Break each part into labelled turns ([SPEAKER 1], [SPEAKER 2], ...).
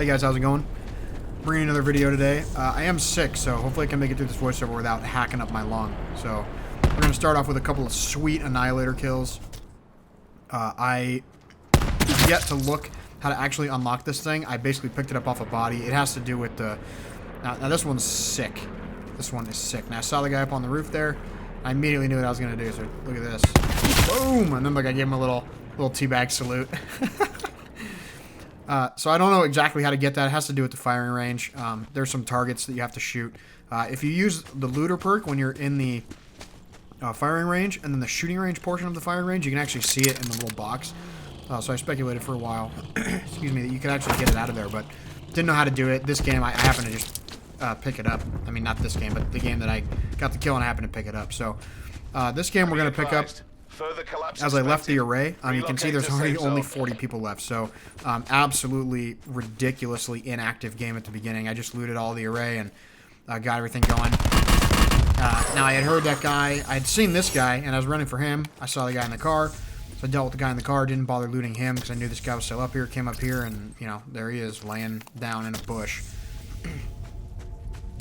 [SPEAKER 1] Hey guys, how's it going? Bringing another video today. I am sick, so hopefully I can make it through this voiceover without hacking up my lung. So we're going to start off with a couple of sweet Annihilator kills. I have yet to look how to actually unlock this thing. I basically picked it up off a body. It has to do with the... Now this one's sick. This one is sick. Now I saw the guy up on the roof there. I immediately knew what I was going to do, so look at this. Boom! And then like I gave him a little teabag salute. So I don't know exactly how to get that. It has to do with the firing range. There's some targets that you have to shoot. If you use the looter perk when you're in the firing range, and then the shooting range portion of the firing range, you can actually see it in the little box. So I speculated for a while, excuse me, that you could actually get it out of there, but didn't know how to do it. This game, I happened to just pick it up. I mean, not this game, but the game that I got the kill and I happened to pick it up. So this game we're going to pick up. As I left the array, you can see there's only 40 people left, so absolutely ridiculously inactive game at the beginning. I just looted all the array and got everything going. Now, I had heard that guy, I had seen this guy, and I was running for him. I saw the guy in the car, so I dealt with the guy in the car, didn't bother looting him because I knew this guy was still up here, came up here, and, you know, there he is, laying down in a bush.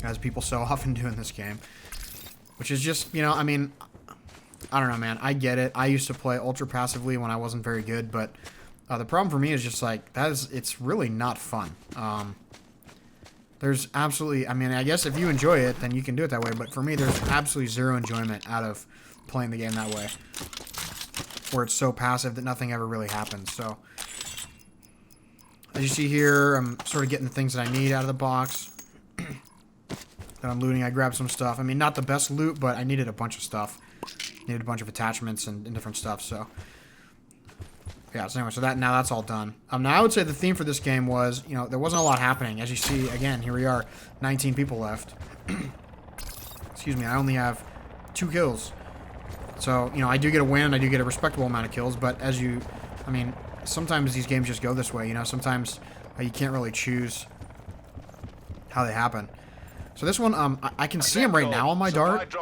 [SPEAKER 1] As people so often do in this game. Which is just, you know, I mean... I don't know, man. I get it. I used to play ultra passively when I wasn't very good, but the problem for me is just like it's really not fun. There's absolutely, I mean, I guess if you enjoy it, then you can do it that way, but for me, there's absolutely zero enjoyment out of playing the game that way, where it's so passive that nothing ever really happens. So, as you see here, I'm sort of getting the things that I need out of the box that I'm looting. I grabbed some stuff. I mean, not the best loot, but I needed a bunch of stuff. Needed a bunch of attachments and different stuff, so yeah. So anyway, so now that's all done. Now I would say the theme for this game was, you know, there wasn't a lot happening. As you see, again, here we are, 19 people left. Excuse me, I only have 2 kills. So, you know, I do get a win, I do get a respectable amount of kills, but as you, I mean, sometimes these games just go this way, you know, sometimes you can't really choose how they happen. So this one, I can see him right now on my dart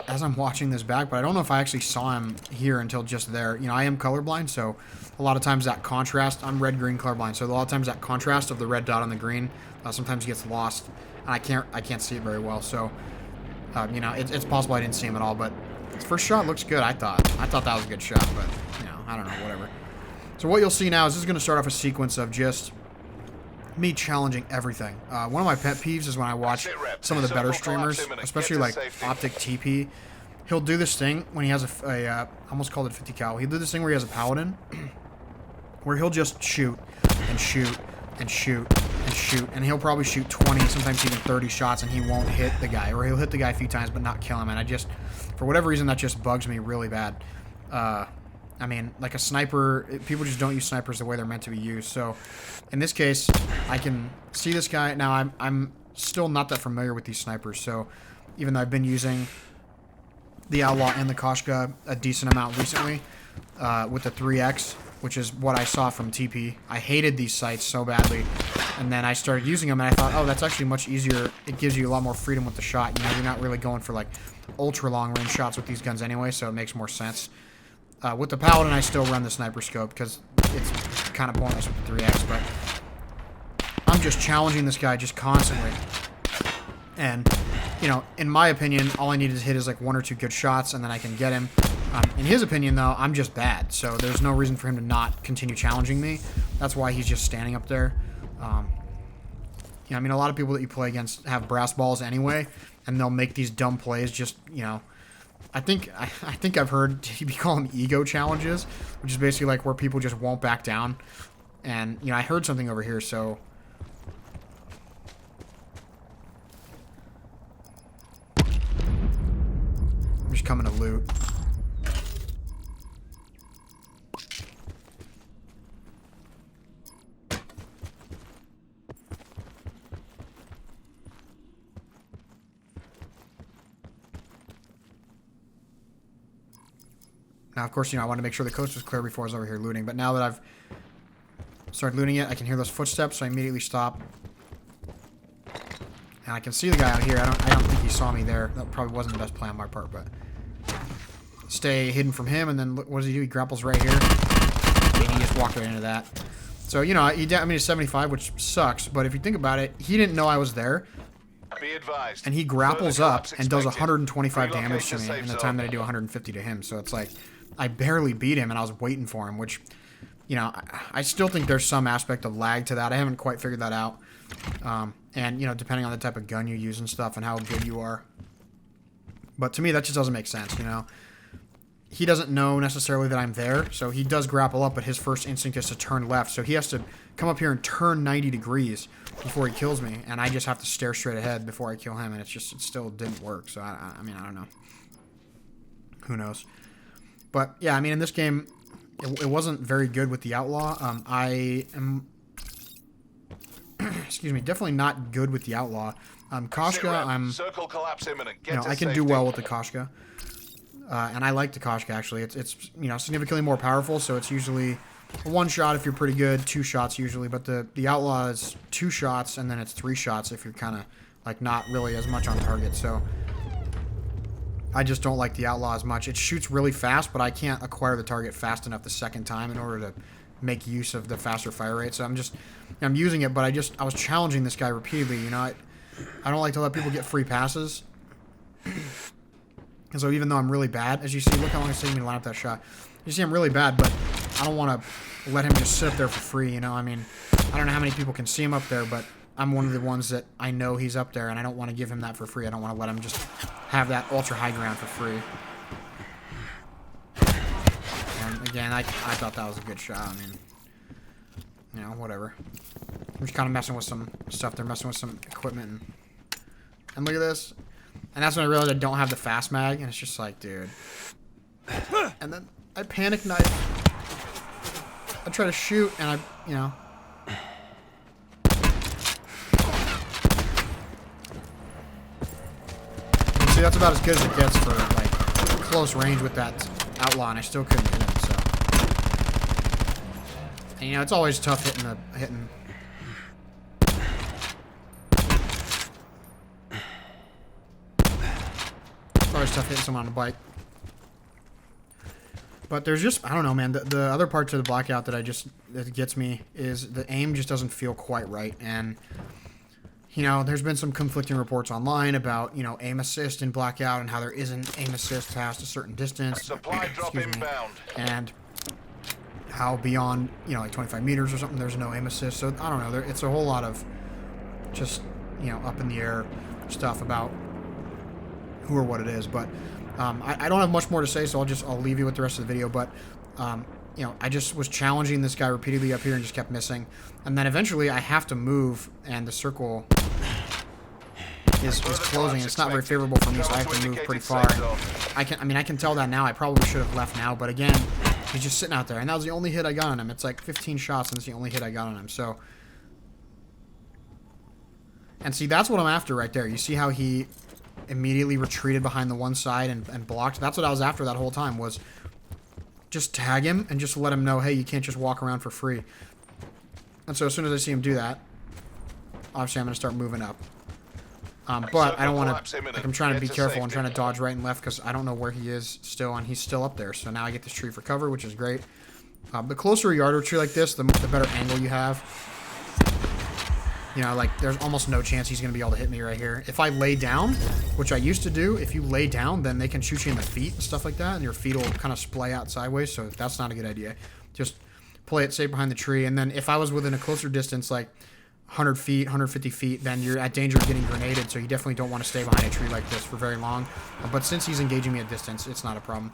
[SPEAKER 1] as I'm watching this back, but I don't know if I actually saw him here until just there. You know, I am colorblind, so a lot of times that contrast, I'm red-green colorblind, so a lot of times that contrast of the red dot on the green sometimes gets lost, and I can't see it very well. So, you know, it's possible I didn't see him at all, but his first shot looks good. I thought that was a good shot, but you know, I don't know, whatever. So what you'll see now is this is going to start off a sequence of just me challenging everything. One of my pet peeves is when I watch some of the better streamers, especially like Optic TP. He'll do this thing when he has I almost called it 50 cal. He'll do this thing where he has a paladin, where he'll just shoot and shoot and shoot and shoot, and he'll probably shoot 20, sometimes even 30 shots, and he won't hit the guy, or he'll hit the guy a few times but not kill him. And I just, for whatever reason, that just bugs me really bad. I mean, like a sniper, people just don't use snipers the way they're meant to be used. So, in this case, I can see this guy. Now, I'm still not that familiar with these snipers. So, even though I've been using the Outlaw and the Koshka a decent amount recently, with the 3X, which is what I saw from TP. I hated these sights so badly. And then I started using them, and I thought, oh, that's actually much easier. It gives you a lot more freedom with the shot. You know, you're not really going for, like, ultra long-range shots with these guns anyway, so it makes more sense. With the Paladin, I still run the sniper scope because it's kind of pointless with the 3X, but I'm just challenging this guy just constantly. And, you know, in my opinion, all I need to hit is like 1 or 2 good shots, and then I can get him. In his opinion, though, I'm just bad, so there's no reason for him to not continue challenging me. That's why he's just standing up there. You know, I mean, a lot of people that you play against have brass balls anyway, and they'll make these dumb plays just, you know... I think I've heard you call them ego challenges, which is basically like where people just won't back down. And, you know, I heard something over here, so... I'm just coming to loot. Now, of course, you know, I wanted to make sure the coast was clear before I was over here looting, but now that I've started looting it, I can hear those footsteps, so I immediately stop. And I can see the guy out here. I don't think he saw me there. That probably wasn't the best plan on my part, but stay hidden from him, and then what does he do? He grapples right here. And he just walked right into that. So, you know, he damaged me to 75, which sucks. But if you think about it, he didn't know I was there.
[SPEAKER 2] Be advised.
[SPEAKER 1] And he grapples up and does 125
[SPEAKER 2] Relocate
[SPEAKER 1] damage to
[SPEAKER 2] to
[SPEAKER 1] me
[SPEAKER 2] safe
[SPEAKER 1] in the
[SPEAKER 2] zone.
[SPEAKER 1] time that I do 150 to him. So it's like, I barely beat him and I was waiting for him, which, you know, I still think there's some aspect of lag to that. I haven't quite figured that out. And, you know, depending on the type of gun you use and stuff and how good you are. But to me, that just doesn't make sense, you know. He doesn't know necessarily that I'm there, so he does grapple up, but his first instinct is to turn left. So he has to come up here and turn 90 degrees before he kills me, and I just have to stare straight ahead before I kill him, and it still didn't work. So, I mean, I don't know. Who knows? But, yeah, I mean, in this game, it wasn't very good with the Outlaw. I am... excuse me, definitely not good with the Outlaw. Koshka, I'm...
[SPEAKER 2] Circle collapse imminent.
[SPEAKER 1] You know, I can do well with the Koshka. And I like the Koshka, actually. It's you know, significantly more powerful, so it's usually one shot if you're pretty good, 2 shots usually. But the Outlaw is 2 shots, and then it's 3 shots if you're kind of, like, not really as much on target. So I just don't like the Outlaw as much. It shoots really fast, but I can't acquire the target fast enough the second time in order to make use of the faster fire rate. So I'm using it, but I was challenging this guy repeatedly. You know, I don't like to let people get free passes. And so even though I'm really bad, as you see, look how long it's taking me to line up that shot. You see I'm really bad, but I don't want to let him just sit up there for free, you know? I mean, I don't know how many people can see him up there, but I'm one of the ones that I know he's up there, and I don't want to give him that for free. I don't want to let him just have that ultra high ground for free. And again, I thought that was a good shot. I mean, you know, whatever. I'm just kind of messing with some stuff. They're messing with some equipment. And look at this. And that's when I realized I don't have the fast mag, and it's just like, dude. And then I panic knife. I try to shoot, and you know. You see, that's about as good as it gets for, like, close range with that Outlaw, and I still couldn't hit him, so. And, you know, it's always tough hitting. Always tough hitting someone on a bike. But there's just, I don't know, man. The other part to the Blackout that gets me is the aim just doesn't feel quite right. And, you know, there's been some conflicting reports online about, you know, aim assist in Blackout and how there isn't aim assist past a certain distance.
[SPEAKER 2] Supply drop inbound.
[SPEAKER 1] And how beyond, you know, like 25 meters or something, there's no aim assist. So, I don't know. It's a whole lot of just, you know, up in the air stuff about who or what it is, but I don't have much more to say, so I'll leave you with the rest of the video. But you know, I just was challenging this guy repeatedly up here and just kept missing, and then eventually I have to move, and the circle is closing. It's not very favorable for me, so I have to move pretty far. I can tell that now. I probably should have left now, but again, he's just sitting out there, and that was the only hit I got on him. It's like 15 shots, and it's the only hit I got on him. So, and see, that's what I'm after right there. You see how he immediately retreated behind the one side and blocked. That's what I was after that whole time, was just tag him and just let him know, hey, you can't just walk around for free. And so as soon as I see him do that, obviously I'm going to start moving up. But I don't want to, like, I'm trying to be careful and trying to dodge right and left because I don't know where he is still, and he's still up there. So now I get this tree for cover, which is great. The closer you are to a tree like this, the better angle you have. You know, like, there's almost no chance he's going to be able to hit me right here. If I lay down, which I used to do, if you lay down, then they can shoot you in the feet and stuff like that, and your feet will kind of splay out sideways, so that's not a good idea. Just play it safe behind the tree, and then if I was within a closer distance, like 100 feet, 150 feet, then you're at danger of getting grenaded, so you definitely don't want to stay behind a tree like this for very long. But since he's engaging me at distance, it's not a problem.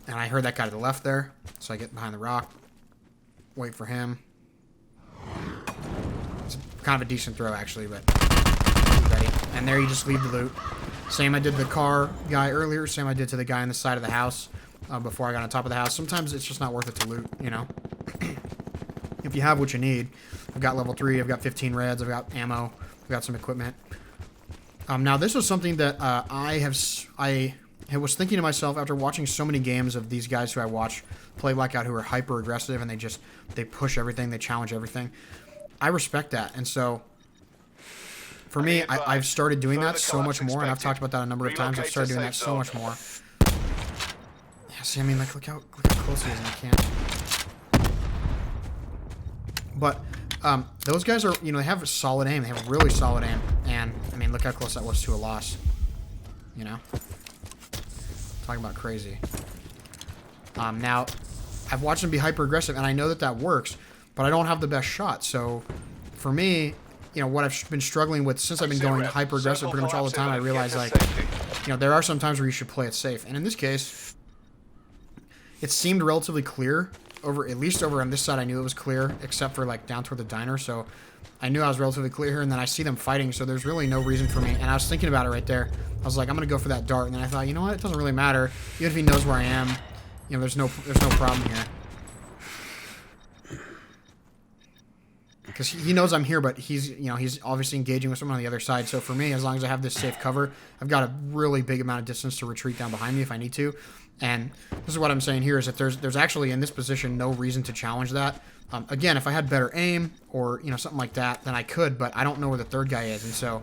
[SPEAKER 1] And I heard that guy to the left there, so I get behind the rock, wait for him. It's kind of a decent throw, actually, but ready. And there you just leave the loot. Same I did to the car guy earlier. Same I did to the guy on the side of the house before I got on top of the house. Sometimes it's just not worth it to loot, you know. If you have what you need. I've got level 3. I've got 15 reds. I've got ammo. I've got some equipment. Now, this is something that I was thinking to myself after watching so many games of these guys who I watch play Blackout who are hyper aggressive and they push everything, they challenge everything. I respect that, and so for me, I've started doing that so much more, and I've talked about that a number of times. I've started doing that so much more. Yeah, see, I mean, like, look how close he is, and I can't. But those guys are, you know, they have solid aim. They have really solid aim. And, I mean, look how close that was to a loss. You know? Talking about crazy. Now, I've watched them be hyper-aggressive, and I know that that works, but I don't have the best shot. So, for me, you know, what I've been struggling with since I've been going hyper-aggressive pretty much all the time, I realize, like, you know, there are some times where you should play it safe. And in this case, it seemed relatively clear. At least over on this side, I knew it was clear, except for, like, down toward the diner. So, I knew I was relatively clear here, and then I see them fighting, so there's really no reason for me. And I was thinking about it right there. I was like, I'm going to go for that dart. And then I thought, you know what? It doesn't really matter. Even if he knows where I am, you know, there's no problem here. Because he knows I'm here, but he's obviously engaging with someone on the other side. So for me, as long as I have this safe cover, I've got a really big amount of distance to retreat down behind me if I need to. And this is what I'm saying here is that there's actually in this position no reason to challenge that. Again, if I had better aim or, you know, something like that, then I could, but I don't know where the third guy is. And so,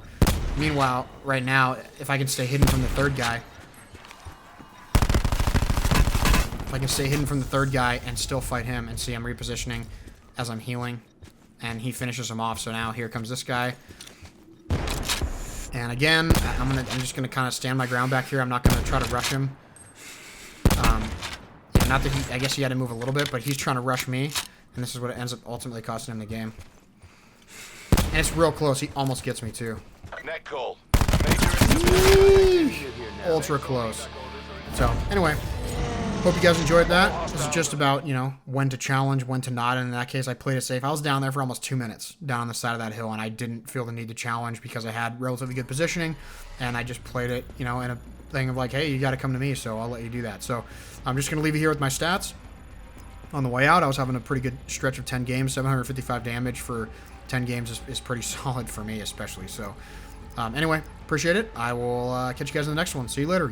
[SPEAKER 1] meanwhile, right now, if I can stay hidden from the third guy, and still fight him, and see I'm repositioning as I'm healing, and he finishes him off. So now here comes this guy. And again, I'm just gonna kind of stand my ground back here. I'm not gonna try to rush him. Yeah, not that I guess he had to move a little bit, but he's trying to rush me, and this is what it ends up ultimately costing him the game. And it's real close. He almost gets me too.
[SPEAKER 2] Net call.
[SPEAKER 1] Ultra close. So anyway, hope you guys enjoyed that. This is just about, you know, when to challenge, when to not. And in that case, I played it safe. I was down there for almost 2 minutes down on the side of that hill, and I didn't feel the need to challenge because I had relatively good positioning, and I just played it, you know, in a thing of like, hey, you got to come to me, so I'll let you do that. So I'm just going to leave you here with my stats. On the way out, I was having a pretty good stretch of 10 games. 755 damage for 10 games is pretty solid for me, especially. So anyway, appreciate it. I will catch you guys in the next one. See you later.